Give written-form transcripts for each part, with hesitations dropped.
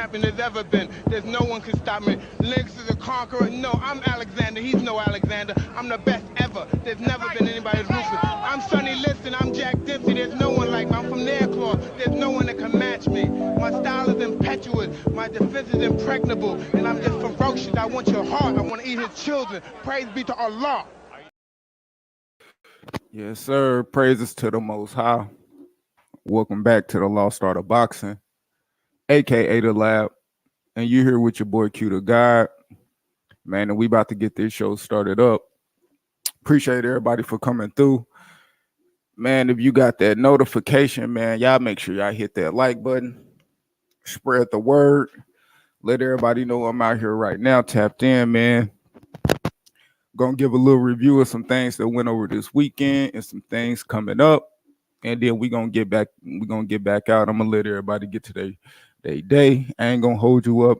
champion there's ever been. There's no one can stop me. Lynx is a conqueror. No, I'm Alexander. He's no Alexander. I'm the best ever. There's never been anybody as ruthless. I'm Sonny Liston. I'm Jack Dempsey. There's no one like me. I'm from Nairclaw. There's no one that can match me. My style is impetuous. My defense is impregnable. And I'm just ferocious. I want your heart. I want to eat his children. Praise be to Allah. Yes, sir. Praises to the Most High. Welcome back to the Lost Art of Boxing, aka the Lab. And you here with your boy Q the God. Man, and we about to get this show started up. Appreciate everybody for coming through. Man, if you got that notification, man, y'all make sure y'all hit that like button. Spread the word. Let everybody know I'm out here right now, tapped in, man. Gonna give a little review of some things that went over this weekend and some things coming up. And then we're gonna get back out. I'm gonna let everybody get to their day. I ain't gonna hold you up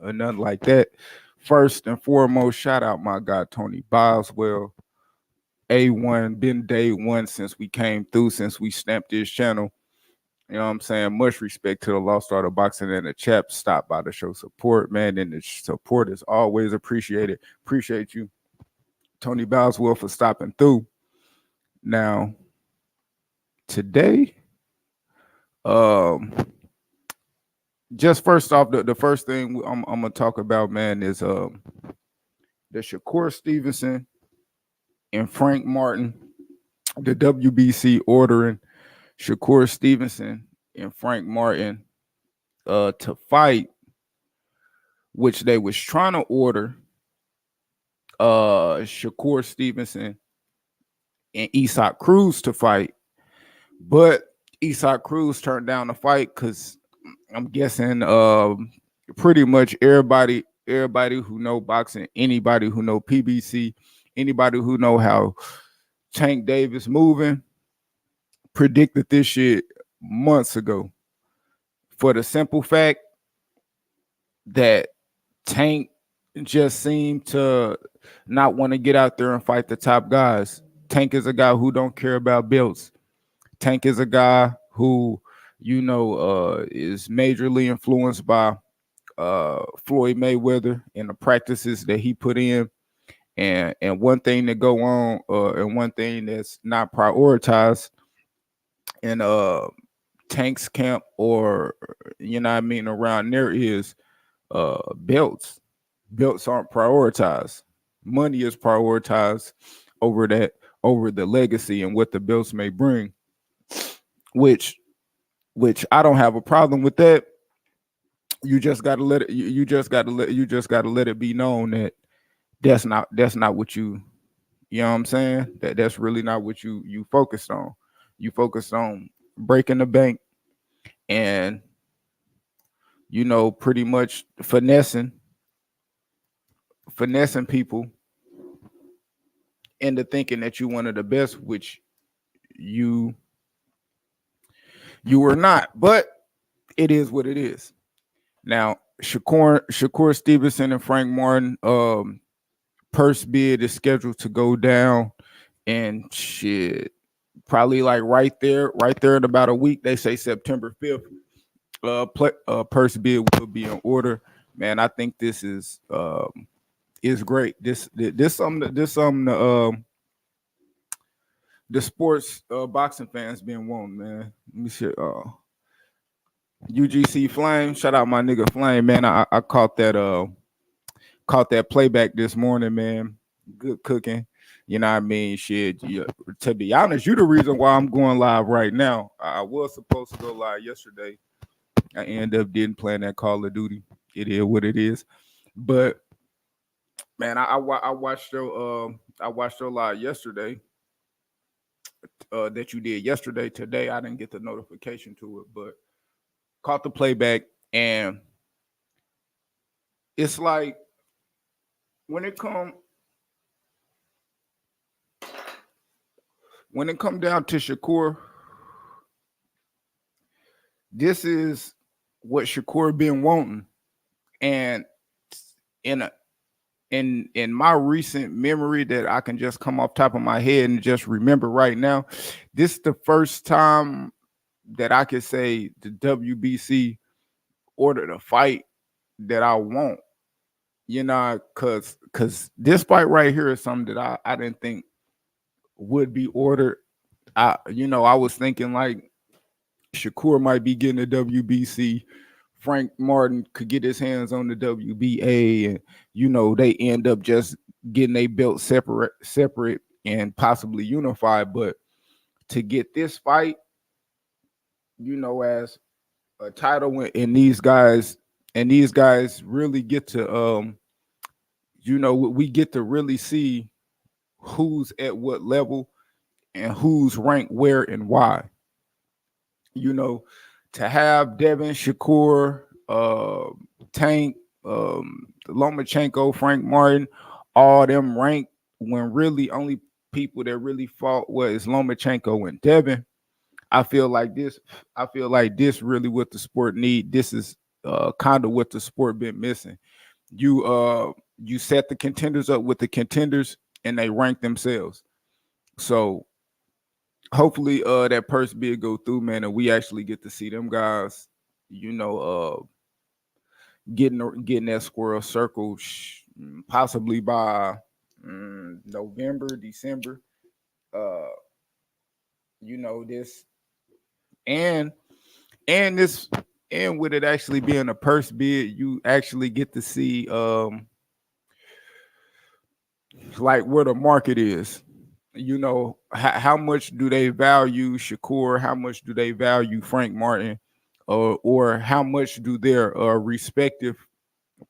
or nothing like that. First and foremost, shout out my guy Tony Boswell. A1, been day one since we came through, since we stamped this channel. You know what I'm saying? Much respect to the Lost Art of Boxing and the chap. Stop by to show support, man. And the support is always appreciated. Appreciate you, Tony Boswell, for stopping through. Now, today, just first off, the first thing I'm gonna talk about, man, is the Shakur Stevenson and Frank Martin, the WBC ordering Shakur Stevenson and Frank Martin to fight, which they was trying to order Shakur Stevenson and Usyk Cruz to fight, but Usyk Cruz turned down the fight because I'm guessing pretty much everybody who know boxing, anybody who know PBC, anybody who know how Tank Davis moving, predicted this shit months ago. For the simple fact that Tank just seemed to not want to get out there and fight the top guys. Tank is a guy who don't care about belts. Tank is a guy who, is majorly influenced by Floyd Mayweather and the practices that he put in. And one thing that go on, and one thing that's not prioritized in Tank's camp, or around there, is belts. Belts aren't prioritized. Money is prioritized over the legacy and what the belts may bring, which I don't have a problem with that. You just gotta let it be known that that's not what you know what I'm saying? That's really not what you focused on. You focused on breaking the bank and pretty much finessing people into thinking that you one of the best, which you were not. But it is what it is. Now, Shakur Stevenson and Frank Martin, purse bid is scheduled to go down, and shit, probably like right there in about a week. They say September 5th. Purse bid will be in order. Man, I think this is great. This something the sports boxing fans been wanting, man. Let me see. UGC Flame, shout out my nigga Flame, man. I caught that playback this morning, man. Good cooking. You know what I mean? Shit. Yeah. To be honest, you the reason why I'm going live right now. I was supposed to go live yesterday. I ended up didn't plan that Call of Duty. It is what it is. But man, I watched your live yesterday. That you did yesterday. Today I didn't get the notification to it, but caught the playback, and it's like when it come down to Shakur, this is what Shakur been wanting. And in my recent memory that I can just come off top of my head and just remember right now, this is the first time that I could say the WBC order the fight that I want. Cause this fight right here is something that I didn't think would be ordered. I was thinking like Shakur might be getting a WBC. Frank Martin could get his hands on the WBA, and they end up just getting a belt separate, and possibly unified. But to get this fight, as a title and these guys really get to we get to really see who's at what level and who's ranked where and why. You know, to have Devin, Shakur, Tank, Lomachenko, Frank Martin, all them ranked when really only people that really fought was Lomachenko and Devin. I feel like this. I feel like this really what the sport need. This is kind of what the sport been missing. You set the contenders up with the contenders, and they rank themselves. So hopefully that purse bid go through, man, and we actually get to see them guys, you know, getting that squirrel circle, possibly by November, December. Uh, this and this and with it actually being a purse bid, you actually get to see like where the market is. How much do they value Shakur? How much do they value Frank Martin? Or how much do their respective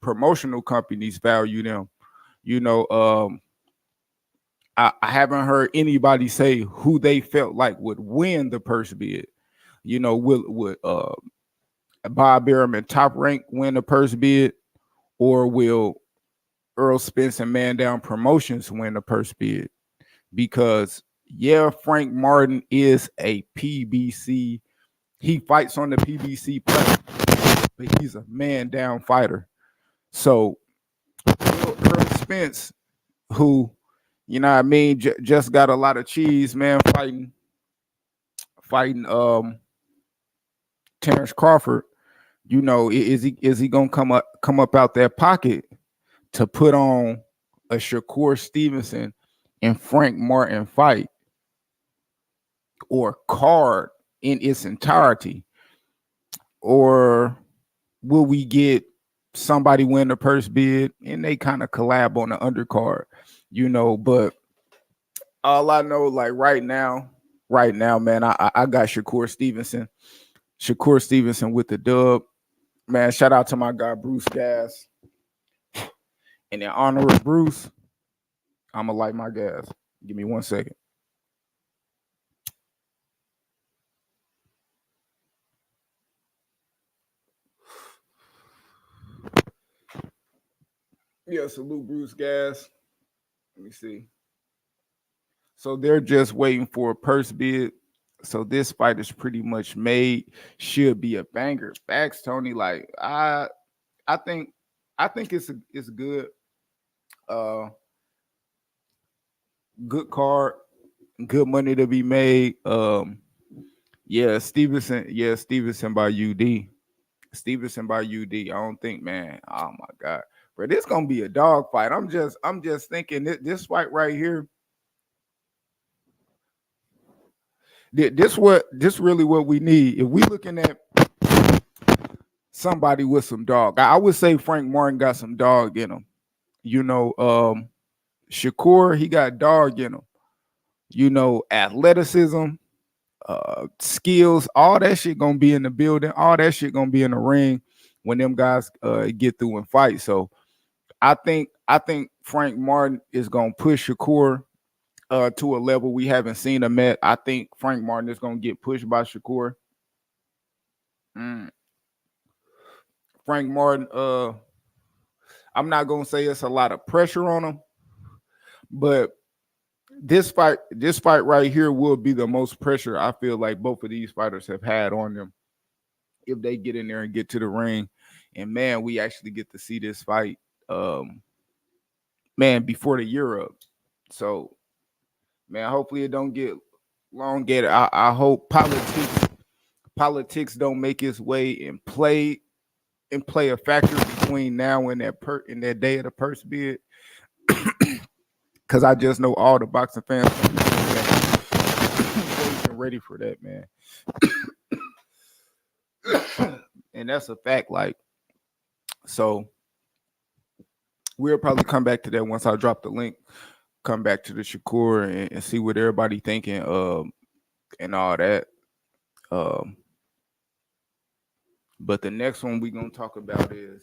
promotional companies value them? You know, I haven't heard anybody say who they felt like would win the purse bid. Will Bob Arum and Top Rank win the purse bid, or will Earl Spence and Man Down Promotions win the purse bid? Because Frank Martin is a PBC. He fights on the PBC platform, but he's a man down fighter. So Earl Spence, who just got a lot of cheese, man, fighting Terrence Crawford. Is he gonna come up out that pocket to put on a Shakur Stevenson and Frank Martin fight, or card in its entirety? Or will we get somebody win the purse bid and they kind of collab on the undercard? But all I know, like right now, man, I got Shakur Stevenson with the dub. Man, shout out to my guy Bruce Gas. And in honor of Bruce, I'm gonna light my gas. Give me 1 second. Yeah, salute Bruce Gas. Let me see. So they're just waiting for a purse bid. So this fight is pretty much made. Should be a banger. Facts, Tony. Like I think it's good. Uh, good card. Good money to be made. Stevenson. Yeah, Stevenson by UD. Stevenson by UD. I don't think, man. Oh my God, bro, this gonna be a dog fight. I'm just thinking this fight right here. This really what we need. If we looking at somebody with some dog, I would say Frank Martin got some dog in him. Shakur, he got dog in him. Athleticism, skills, all that shit gonna be in the building. All that shit gonna be in the ring when them guys get through and fight. So I think Frank Martin is gonna push Shakur to a level we haven't seen him at. I think Frank Martin is gonna get pushed by Shakur. Mm. Frank Martin, I'm not gonna say it's a lot of pressure on him, but this fight right here will be the most pressure I feel like both of these fighters have had on them if they get in there and get to the ring. And man, we actually get to see this fight, man, before the year up. So man, hopefully it don't get elongated. I hope politics don't make its way and play and play a factor between now and that day of the purse bid, because I just know all the boxing fans waiting ready for that, man. And that's a fact. Like, so we'll probably come back to that once I drop the link. Come back to the Shakur and see what everybody thinking, and all that. Um, but the next one we gonna talk about is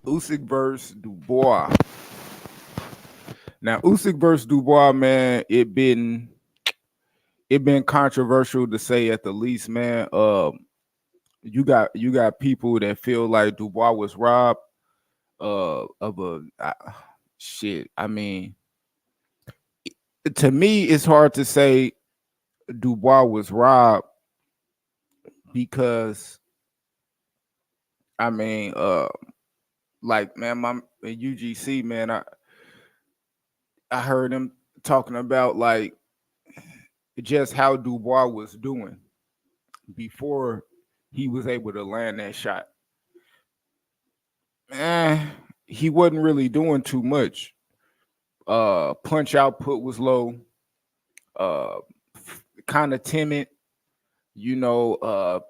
Usyk versus Dubois. Now, Usyk versus Dubois, man, it been controversial to say at the least, man. You got people that feel like Dubois was robbed of a shit. I mean, to me, it's hard to say Dubois was robbed because I mean, like man, my UGC man, I heard him talking about like just how Dubois was doing before he was able to land that shot. Eh, he wasn't really doing too much. Punch output was low. Uh, kind of timid. You know, a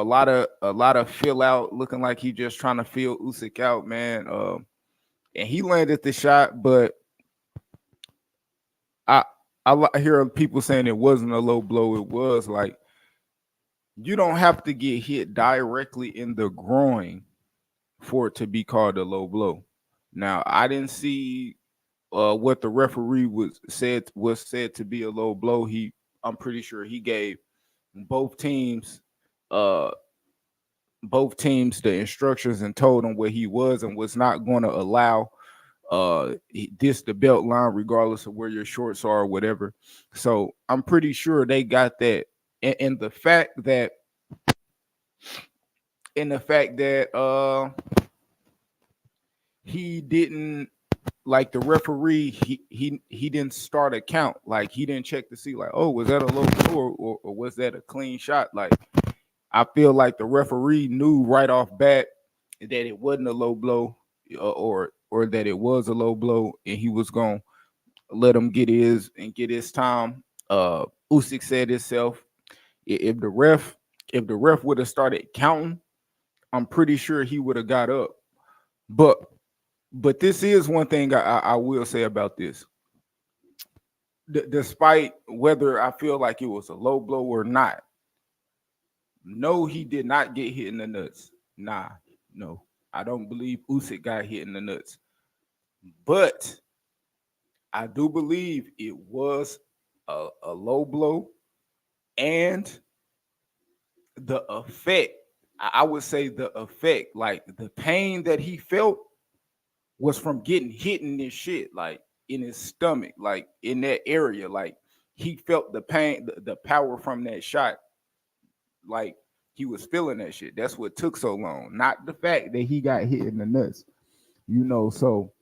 lot of fill out, looking like he just trying to feel Usyk out, man. And he landed the shot, but I I hear people saying it wasn't a low blow. It was like you don't have to get hit directly in the groin for it to be called a low blow. Now I didn't see what the referee was said to be a low blow. I'm pretty sure he gave both teams uh both teams the instructions and told them where he was and was not going to allow this the belt line regardless of where your shorts are or whatever. So I'm pretty sure they got that. And the fact that he didn't, like, the referee, he didn't start a count. Like, he didn't check to see like, oh, was that a low blow, or was that a clean shot? Like, I feel like the referee knew right off bat that it wasn't a low blow, or that it was a low blow, and he was going to let him get his time. Usyk said himself, if the ref would have started counting, I'm pretty sure he would have got up. But this is one thing I will say about this. Despite whether I feel like it was a low blow or not, no, he did not get hit in the nuts. Nah, no, I don't believe Usyk got hit in the nuts. But I do believe it was a low blow, and the effect. I would say the effect, like the pain that he felt, was from getting hit in this shit, like in his stomach, like in that area. Like, he felt the pain, the power from that shot. Like, he was feeling that shit. That's what took so long, not the fact that he got hit in the nuts. So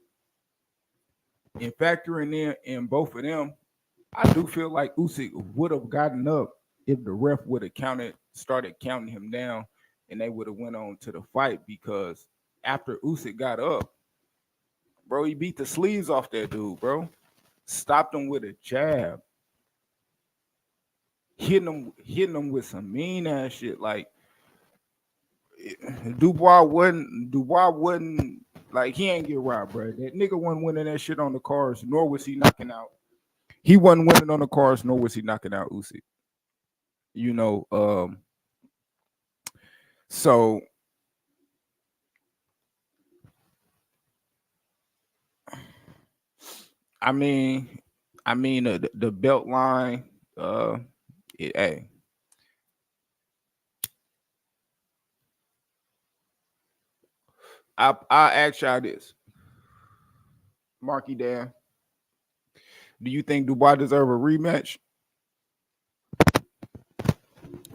in factoring in both of them, I do feel like Usyk would have gotten up if the ref would have started counting him down, and they would have went on to the fight. Because after Usyk got up, bro, he beat the sleeves off that dude, bro. Stopped him with a jab, hitting him with some mean ass shit. Like, Dubois wasn't like, he ain't get robbed, bro. That nigga wasn't winning that shit on the cars, nor was he knocking out. He wasn't winning on the cars, nor was he knocking out Usyk. You know, so I mean, the belt line, hey, I ask y'all this, Marky Dan, do you think Dubois deserve a rematch?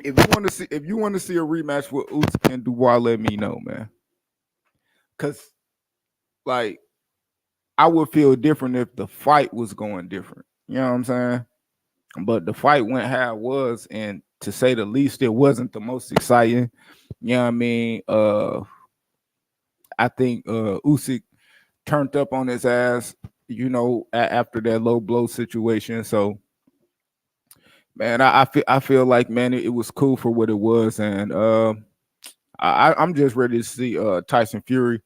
If you want to see a rematch with Usyk and Dubois, let me know, man. Cause, like, I would feel different if the fight was going different. You know what I'm saying? But the fight went how it was, and to say the least, it wasn't the most exciting. You know what I mean? I think Usyk turned up on his ass, after that low blow situation. So, man, I feel like, man, it was cool for what it was, and I'm just ready to see Tyson Fury.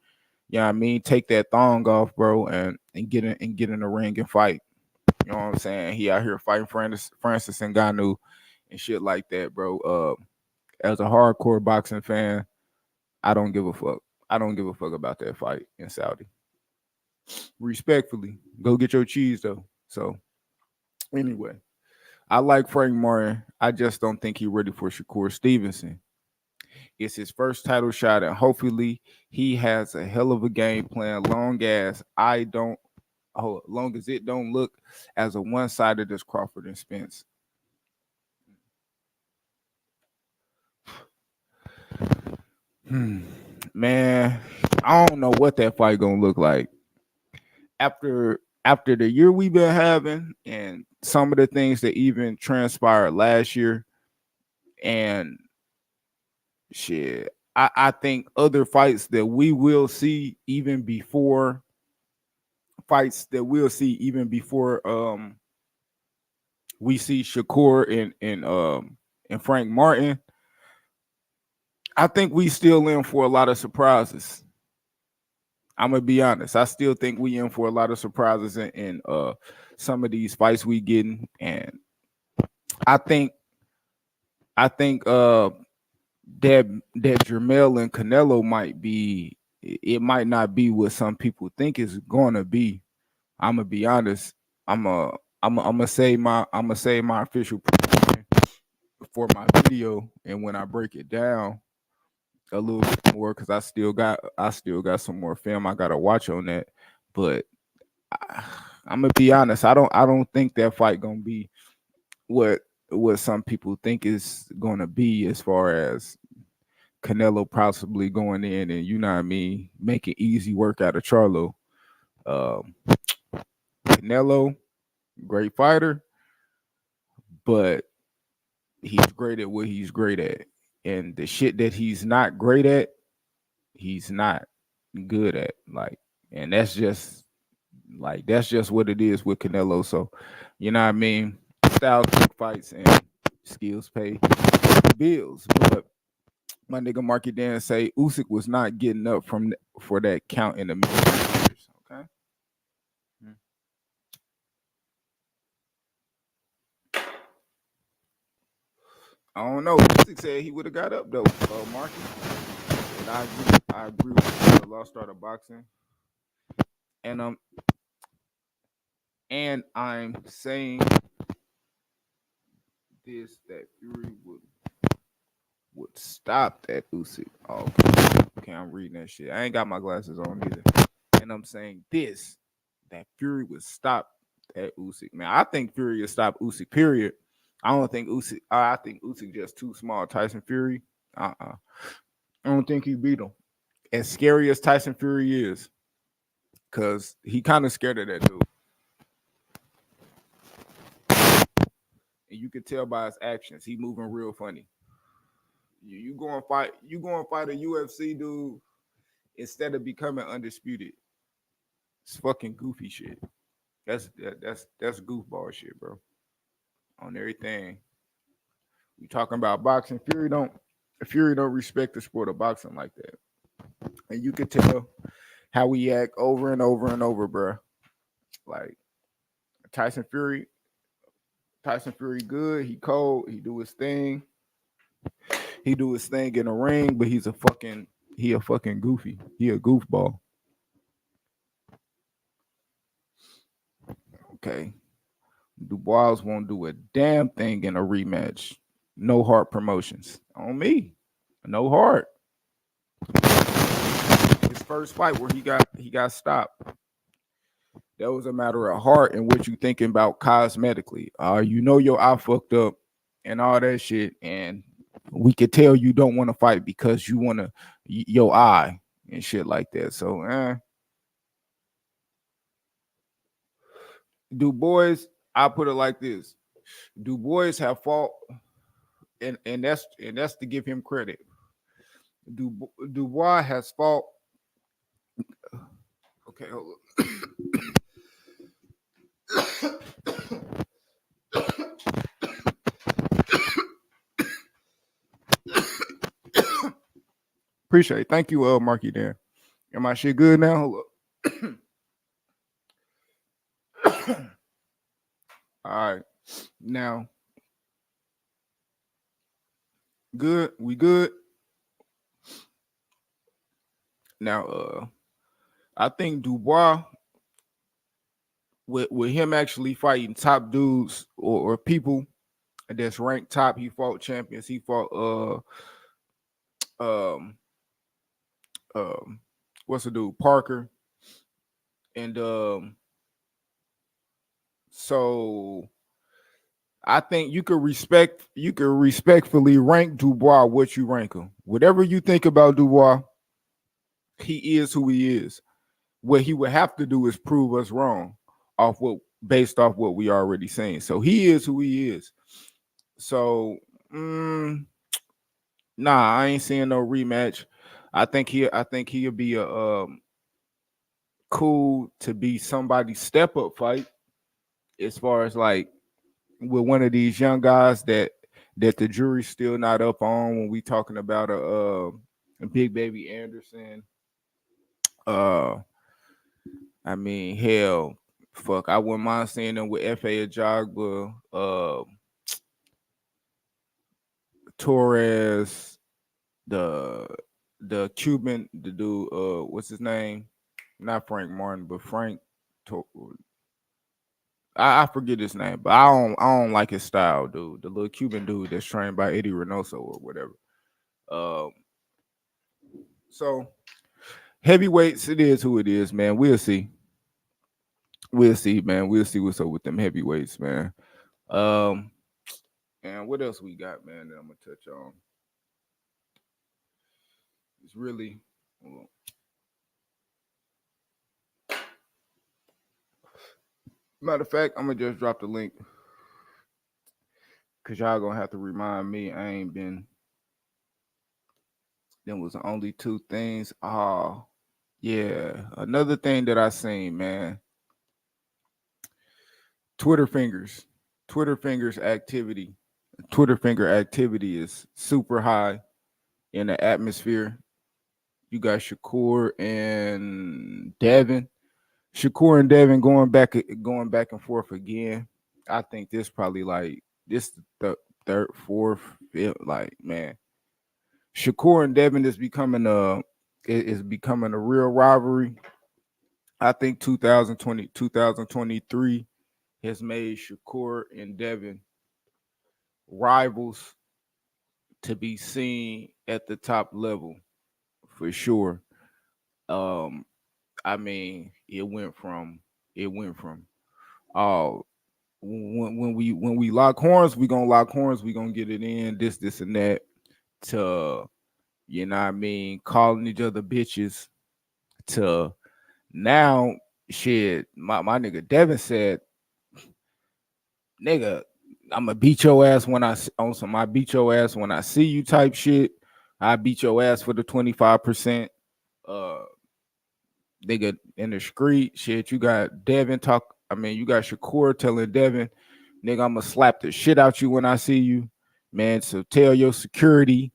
You know what I mean? Take that thong off, bro, and get in the ring and fight. You know what I'm saying? He out here fighting Francis Ngannou and shit like that, bro. As a hardcore boxing fan, I don't give a fuck. I don't give a fuck about that fight in Saudi. Respectfully, go get your cheese though. So anyway, I like Frank Martin. I just don't think he's ready for Shakur Stevenson. It's his first title shot, and hopefully he has a hell of a game plan. Long as it don't look as a one-sided as Crawford and Spence. Hmm. Man, I don't know what that fight gonna look like after the year we've been having, and some of the things that even transpired last year, and shit. I think other fights that we will see even before we see Shakur and Frank Martin. I think we still in for a lot of surprises. I'm gonna be honest. I still think we in for a lot of surprises in some of these fights we getting, and I think I think that Jermel and Canelo might be. It might not be what some people think it's gonna be. I'm gonna be honest. I'm gonna say my official prediction for my video, and when I break it down a little bit more, because I still got some more film I gotta watch on that. But I'm gonna be honest. I don't think that fight gonna be what what some people think is gonna be, as far as Canelo possibly going in and, you know what I mean, making easy work out of Charlo. Um, Canelo, great fighter, but he's great at what he's great at, and the shit that he's not great at, he's not good at. Like, and that's just what it is with Canelo. So, you know what I mean? Styles pick fights and skills pay bills. But my nigga Marky Dan say Usyk was not getting up for that count in the middle years. Okay. Hmm. I don't know. Usyk said he would have got up though, Marky. And I agree with the lost art of boxing. And I'm saying this, that Fury would stop that Usyk. Oh, okay, I'm reading that shit. I ain't got my glasses on either. And I'm saying this, that Fury would stop that Usyk. Man, I think Fury would stop Usyk. Period. I don't think Usyk. I think Usyk just too small. Tyson Fury. I don't think he beat him. As scary as Tyson Fury is, cause he kind of scared of that dude, and you could tell by his actions. He moving real funny. You go and fight. You go and fight a UFC dude instead of becoming undisputed. It's fucking goofy shit. That's goofball shit, bro. On everything. We talking about boxing. Fury don't respect the sport of boxing like that. And you could tell how we act over and over and over, bro. Like Tyson Fury, Tyson Fury good, he cold, he do his thing. He do his thing in the ring, but he a fucking goofy. He a goofball. Okay. Dubois won't do a damn thing in a rematch. No heart promotions. On me. No heart. His first fight where he got stopped. That was a matter of heart and what you thinking about cosmetically. Your eye fucked up and all that shit, and we could tell you don't want to fight because you want to your eye and shit like that. So, do boys? I put it like this: Du Bois have fought, and that's to give him credit. Dubois has fought. Okay, hold appreciate it. Thank you, Marky. There, am my shit good now? Hold up. All right, now good. We good now. I think Dubois with him actually fighting top dudes or people that's ranked top. He fought champions. He fought um um what's the dude Parker and so I think you could respectfully rank Dubois what you rank him. Whatever you think about Dubois, he is who he is. What he would have to do is prove us wrong off what based off what we already saying. So he is who he is. So nah, I ain't seeing no rematch. I think he'll be a cool to be somebody's step up fight as far as like with one of these young guys that the jury's still not up on when we talking about a Big Baby Anderson. Uh, I mean, hell, fuck, I wouldn't mind seeing them with F.A. Ajagba, Torres, the the dude, what's his name? Not Frank Martin, but Frank. I forget his name, but I don't like his style, dude. The little Cuban dude that's trained by Eddie Reynoso or whatever. Um, so heavyweights, it is who it is, man. We'll see. We'll see, man. We'll see what's up with them heavyweights, man. Um, and what else we got, man? That I'm gonna touch on. It's really matter of fact, I'm gonna just drop the link because y'all gonna have to remind me. I ain't been. There was only two things. Oh, yeah. Another thing that I seen, man. Twitter fingers. Twitter fingers activity. Twitter finger activity is super high in the atmosphere. You got Shakur and Devin. Shakur and Devin going back and forth again. I think this probably like this the third, fourth, fifth, like man. Shakur and Devin is becoming a real rivalry. I think 2023 has made Shakur and Devin rivals to be seen at the top level for sure. Um, I mean, it went from oh when we lock horns, we gonna lock horns, we gonna get it in, this and that to you know what I mean, calling each other bitches to now shit, my nigga Devin said, nigga, I'm gonna beat your ass when on some I beat your ass when I see you type shit. I beat your ass for the 25%. Uh nigga in the street shit. You got Devin talk. I mean, you got Shakur telling Devin, nigga, I'm gonna slap the shit out you when I see you, man. So tell your security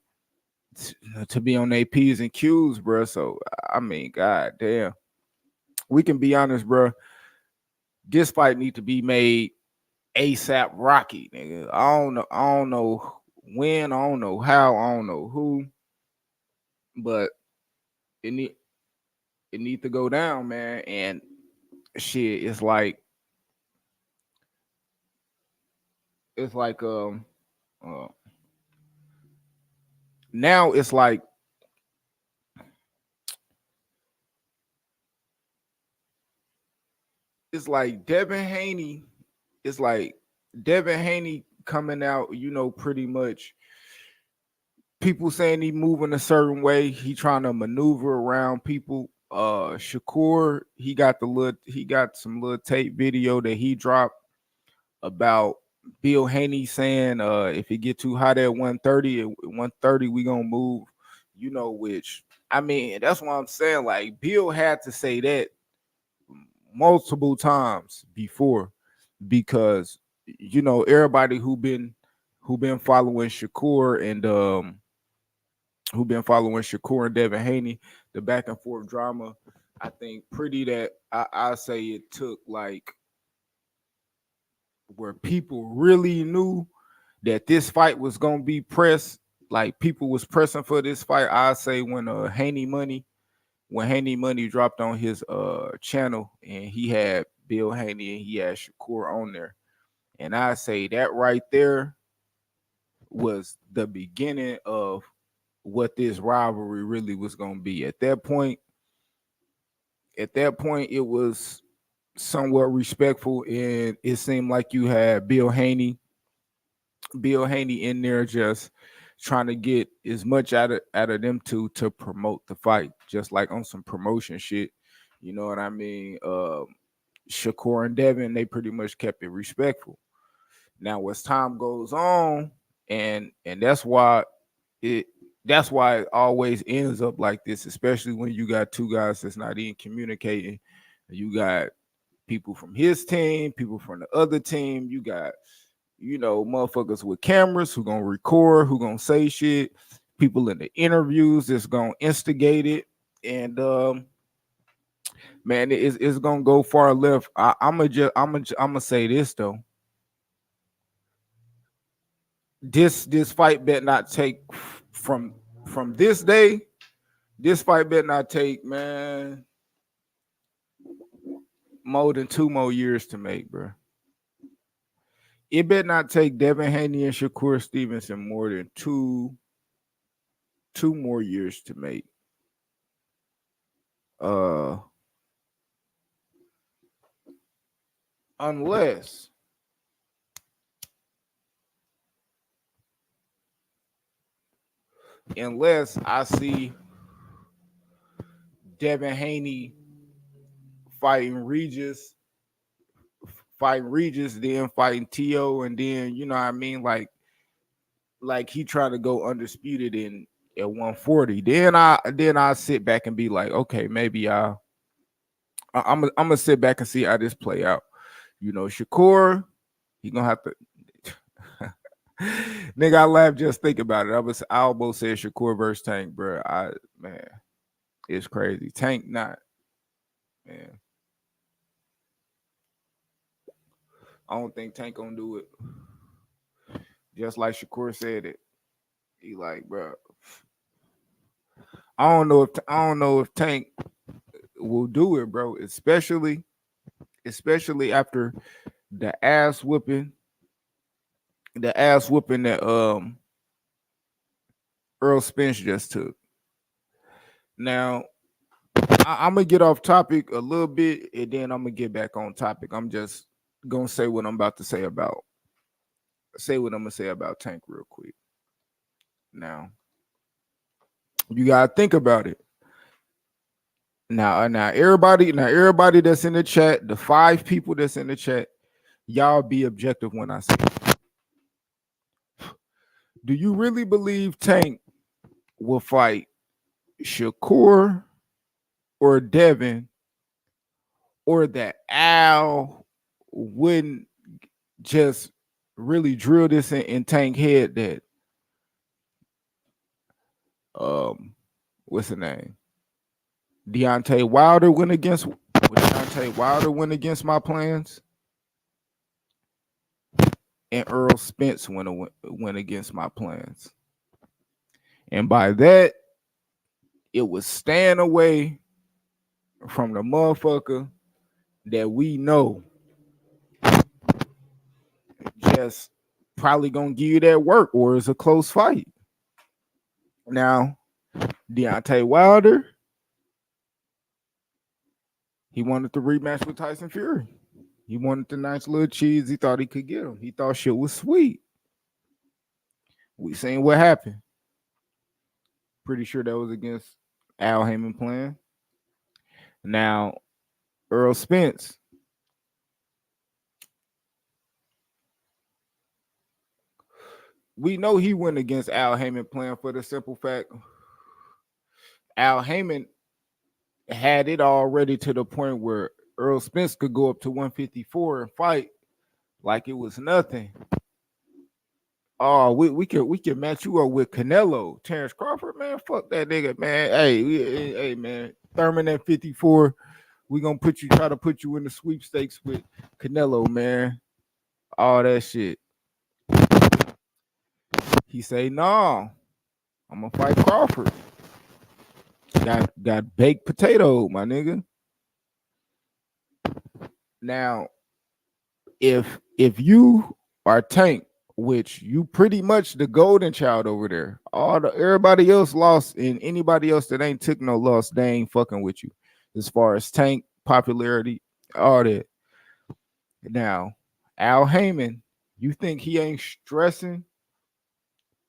to be on their P's and Q's, bro. So I mean, god damn, we can be honest, bro. This fight need to be made ASAP Rocky, nigga. I don't know when, I don't know how, I don't know who, but it need it need to go down, man. And shit, it's like uh now it's like Devin Haney. It's like Devin Haney coming out, you know, pretty much people saying he moving a certain way. He trying to maneuver around people. Shakur, he got some little tape video that he dropped about. Bill Haney saying if it get too hot at 130, at 130 we gonna move, which I mean that's what I'm saying. Like Bill had to say that multiple times before because everybody who been following Shakur and Devin Haney, the back and forth drama, I think pretty that I say it took like where people really knew that this fight was gonna be pressed, like people was pressing for this fight. I say when Haney Money dropped on his channel and he had Bill Haney and he had Shakur on there. And I say that right there was the beginning of what this rivalry really was gonna be. At that point, it was somewhat respectful, and it seemed like you had Bill Haney in there just trying to get as much out of them two to promote the fight, just like on some promotion shit. You know what I mean? Shakur and Devin, they pretty much kept it respectful. Now, as time goes on, and it that's why it always ends up like this, especially when you got two guys that's not even communicating. You got people from his team, people from the other team. You got motherfuckers with cameras who gonna record, who gonna say shit, people in the interviews that's gonna instigate it. And man, it's gonna go far left. I'm gonna say this though. This fight bet not take from this day. This fight bet not take, man, more than 2 more years to make, bro. It bet not take Devin Haney and Shakur Stevenson more than two more years to make. Uh, unless I see Devin Haney fighting Regis, then fighting To, and then you know what I mean, like he tried to go undisputed in at 140. Then I sit back and be like, okay, maybe I'm gonna sit back and see how this play out. Shakur, he gonna have to. Nigga, I laugh just think about it. I almost said Shakur versus Tank, bro. Man, it's crazy. Tank not, man. I don't think Tank gonna do it. Just like Shakur said it. He like, bro. I don't know if Tank will do it, bro. Especially after the ass whooping, that Earl Spence just took. Now I'm gonna get off topic a little bit, and then I'm gonna get back on topic. I'm just gonna say what I'm about to say what I'm gonna say about Tank real quick. Now you gotta think about it. Now everybody that's in the chat, the 5 people that's in the chat, y'all be objective when I say it. Do you really believe Tank will fight Shakur or Devin, or that Al wouldn't just really drill this in Tank head that um what's the name? Deontay Wilder went against Would Deontay Wilder went against my plans, and Earl Spence went against my plans. And by that, it was staying away from the motherfucker that we know just probably gonna give you that work, or it's a close fight. Now, Deontay Wilder, he wanted the rematch with Tyson Fury. He wanted the nice little cheese. He thought he could get him. He thought shit was sweet. We seen what happened. Pretty sure that was against Al Heyman plan. Now, Earl Spence, we know he went against Al Heyman playing for the simple fact Al Heyman had it already to the point where Earl Spence could go up to 154 and fight like it was nothing. Oh, we can match you up with Canelo, Terrence Crawford, man. Fuck that nigga, man. Hey, man. Thurman at 54. We gonna try to put you in the sweepstakes with Canelo, man. All that shit. He say, no, I'm gonna fight Crawford. Got baked potato, my nigga. Now, if you are Tank, which you pretty much the golden child over there, everybody else lost, and anybody else that ain't took no loss, they ain't fucking with you. As far as Tank popularity, all that. Now, Al Heyman, you think he ain't stressing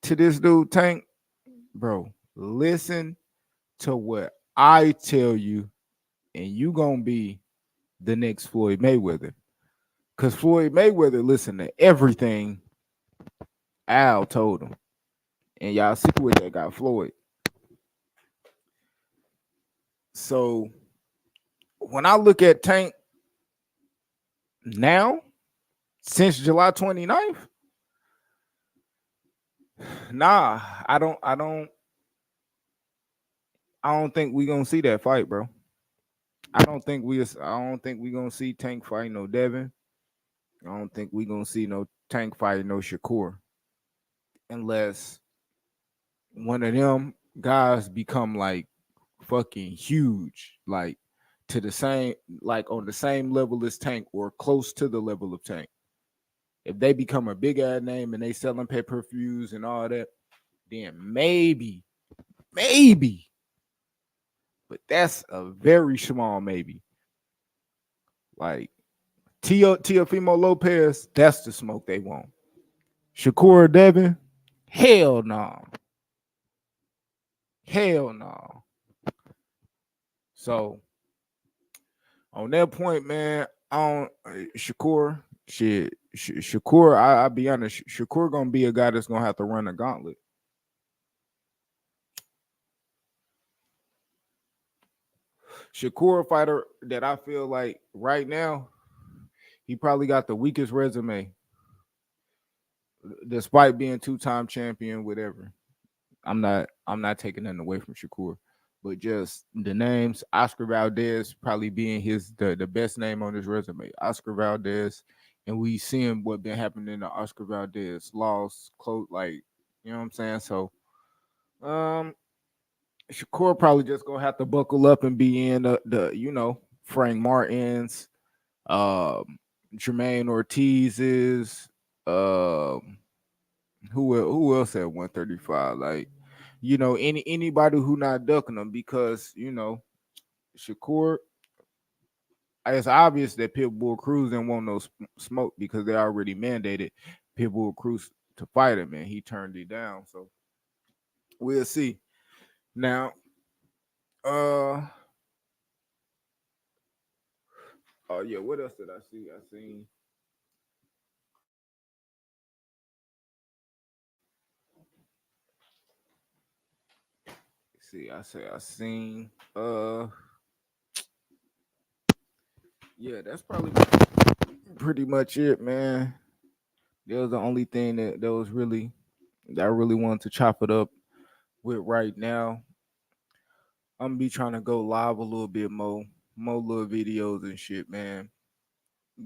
to this dude Tank? Bro, listen to what I tell you, and you gonna be the next Floyd Mayweather. Cause Floyd Mayweather listened to everything Al told him. And y'all see what that got Floyd. So when I look at Tank now, since July 29th, nah, I don't think we gonna see that fight, bro. I don't think we gonna see Tank fight no Devin. I don't think we gonna see no Tank fight no Shakur. Unless one of them guys become like fucking huge, like to the same, like on the same level as Tank or close to the level of Tank. If they become a big ass name and they selling pay-per-views and all that, then maybe, but that's a very small maybe. Like Teofimo Lopez, that's the smoke they want. Shakur Devin, hell no, hell no. So on that point, man, on Shakur, Shakur, I'll be honest, Shakur gonna be a guy that's gonna have to run a gauntlet. Shakur fighter that I feel like right now, he probably got the weakest resume, despite being two-time champion, whatever. I'm not taking nothing away from Shakur, but just the names, Oscar Valdez probably being the best name on his resume. Oscar Valdez, and we seeing what been happening to Oscar Valdez, lost, close, like you know what I'm saying. So, um, Shakur probably just gonna have to buckle up and be in the Frank Martin's, um, Jermaine Ortiz's, um, who else at 135? Like, anybody who not ducking them because Shakur. It's obvious that Pitbull Cruz didn't want no smoke because they already mandated Pitbull Cruz to fight him, and he turned it down. So we'll see. Now, uh, oh yeah, what else did I see? I seen. See, I seen. Yeah, that's probably pretty much it, man. That was the only thing that was really that I really wanted to chop it up with right now. I'm gonna be trying to go live a little bit more little videos and shit, man.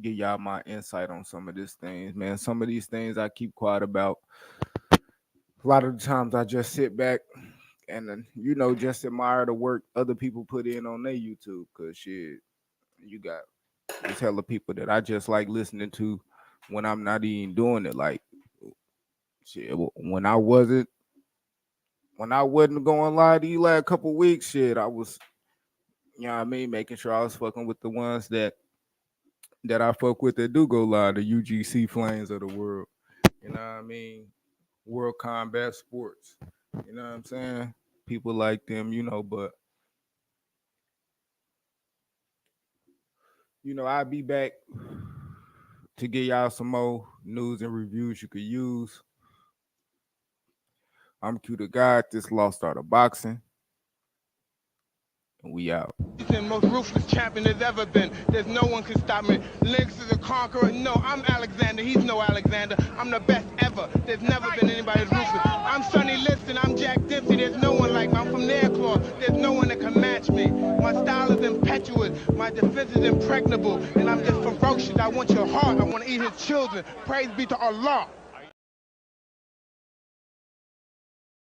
Give y'all my insight on some of these things, man. Some of these things I keep quiet about. A lot of the times I just sit back and then, just admire the work other people put in on their YouTube. Cause shit, you got this hella people that I just like listening to when I'm not even doing it. Like shit, when I wasn't going live these last couple weeks, shit, I was, making sure I was fucking with the ones that I fuck with that do go live, the UGC Flames of the world. You know what I mean? World Combat Sports. You know what I'm saying? People like them, but I'll be back to give y'all some more news and reviews you could use. I'm Q the God. This Lost Art of Boxing. And we out. Most ruthless champion there's ever been. There's no one can stop me. Lynx is a conqueror. No, I'm Alexander. He's no Alexander. I'm the best ever. There's never been anybody as ruthless. I'm Sonny Liston. I'm Jack Dempsey. There's no one like me. I'm from Nairclaw. There's no one that can match me. My style is impetuous. My defense is impregnable. And I'm just ferocious. I want your heart. I want to eat his children. Praise be to Allah.